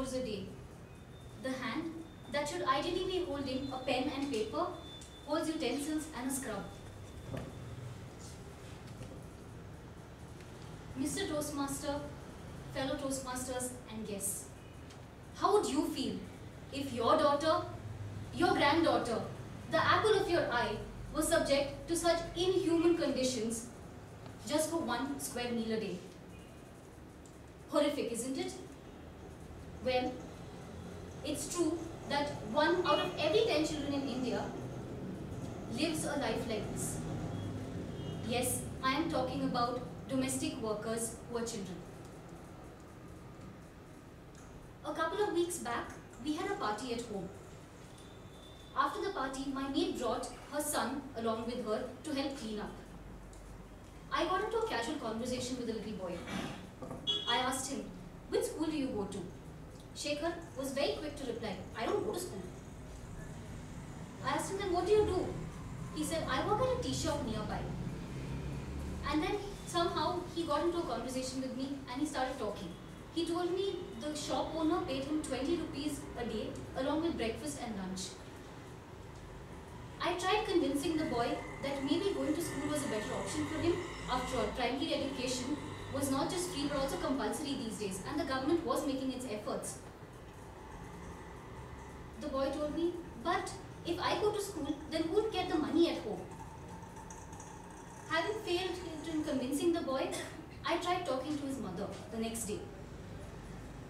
hours a day. The hand that should ideally be holding a pen and paper holds utensils and a scrub. Mr. Toastmaster, fellow Toastmasters and guests, how would you feel if your daughter, your granddaughter, the apple of your eye was subject to such inhuman conditions just for 1 square meal a day? Horrific, isn't it? Well, it's true that 1 out of every 10 children in India lives a life like this. Yes, I am talking about domestic workers who are children. A couple of weeks back, we had a party at home. After the party, my maid brought her son along with her to help clean up. I got into a casual conversation with the little boy. I asked him, which school do you go to? Shekhar was very quick to reply, I don't go to school. I asked him, then what do you do? He said, I work at a tea shop nearby. And then somehow he got into a conversation with me and he started talking. He told me the shop owner paid him 20 rupees a day along with breakfast and lunch. I tried convincing the boy that maybe going to school was a better option for him. After all, primary education was not just free but also compulsory these days, and the government was making its efforts. The boy told me, but if I go to school, then who would get the money at home? Having failed in convincing the boy, I tried talking to his mother the next day.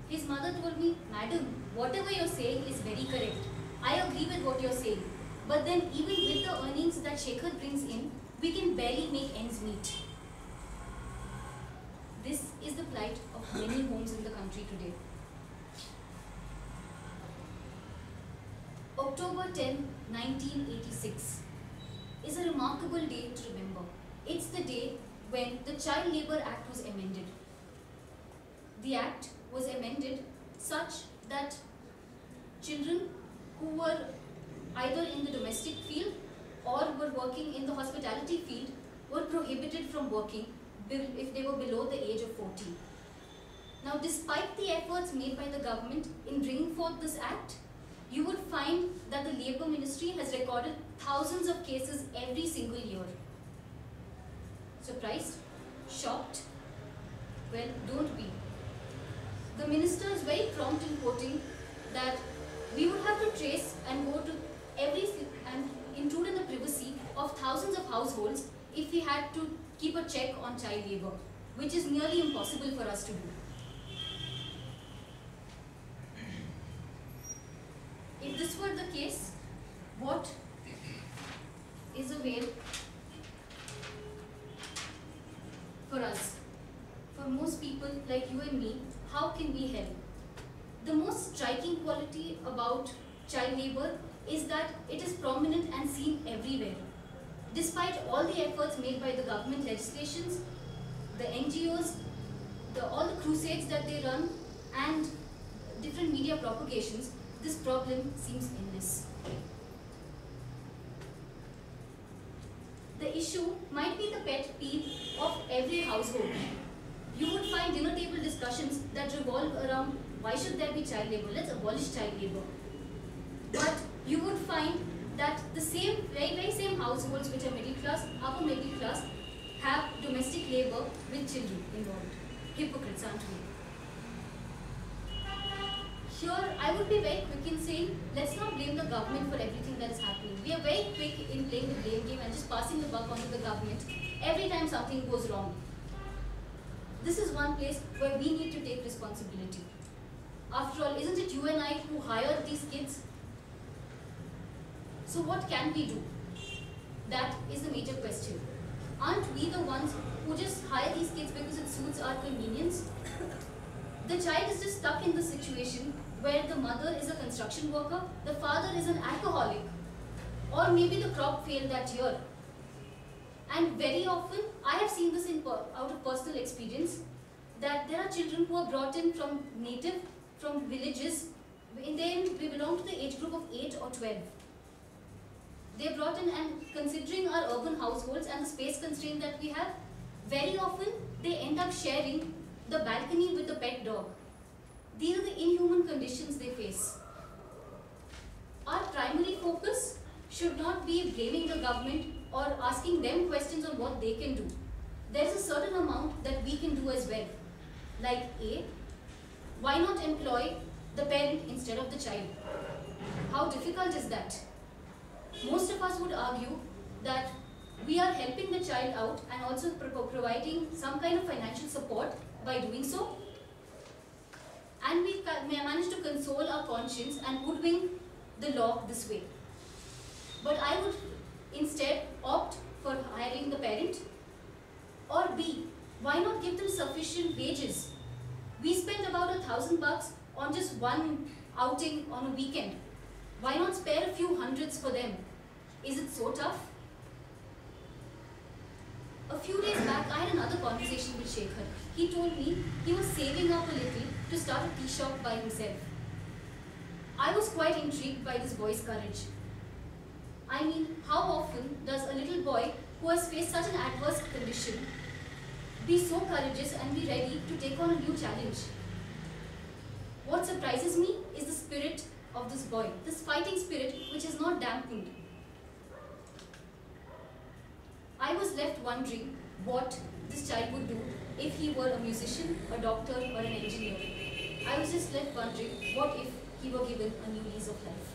His mother told me, Madam, whatever you're saying is very correct. I agree with what you're saying. But then even with the earnings that Shekhar brings in, we can barely make ends meet. This is the plight of many homes in the country today. October 10, 1986 is a remarkable day to remember. It's the day when the Child Labour Act was amended. The Act was amended such that children who were either in the domestic field or were working in the hospitality field were prohibited from working if they were below the age of 14. Now, despite the efforts made by the government in bringing forth this act, you would find that the Labour Ministry has recorded thousands of cases every single year. Surprised? Shocked? Well, don't be. The minister is very prompt in quoting that we would have to trace and go to and intrude in the privacy of thousands of households if we had to keep a check on child labour, which is nearly impossible for us to do. If this were the case, what is a way for us? For most people like you and me, how can we help? The most striking quality about child labour is that it is prominent and seen everywhere. Despite all the efforts made by the government legislations, the NGOs, all the crusades that they run and different media propagations, this problem seems endless. The issue might be the pet peeve of every household. You would find dinner table discussions that revolve around why should there be child labour? Let's abolish child labour. But you would find that the very same households which are middle class, upper middle class, have domestic labour with children involved. Hypocrites, aren't we? Here, I would be very quick in saying, let's not blame the government for everything that is happening. We are very quick in playing the blame game and just passing the buck onto the government every time something goes wrong. This is one place where we need to take responsibility. After all, isn't it you and I who hired these kids? So what can we do? That is the major question. Aren't we the ones who just hire these kids because it suits our convenience? The child is just stuck in the situation where the mother is a construction worker, the father is an alcoholic, or maybe the crop failed that year. And very often, I have seen this out of personal experience, that there are children who are brought in from villages, and then we belong to the age group of 8 or 12. They are brought in, and considering our urban households and the space constraint that we have, very often they end up sharing the balcony with the pet dog. These are the inhuman conditions they face. Our primary focus should not be blaming the government or asking them questions on what they can do. There is a certain amount that we can do as well. Like A, why not employ the parent instead of the child? How difficult is that? Most of us would argue that we are helping the child out and also providing some kind of financial support by doing so. And we manage to console our conscience and hoodwink the law this way. But I would instead opt for hiring the parent. Or B, why not give them sufficient wages? We spend about $1,000 on just one outing on a weekend. Why not spare a few hundreds for them? Is it so tough? A few days back, I had another conversation with Shekhar. He told me he was saving up a little to start a tea shop by himself. I was quite intrigued by this boy's courage. I mean, how often does a little boy who has faced such an adverse condition be so courageous and be ready to take on a new challenge? What surprises me is the spirit of this boy, this fighting spirit which is not dampened. I was left wondering what this child would do if he were a musician, a doctor or an engineer. I was just left wondering what if he were given a new lease of life.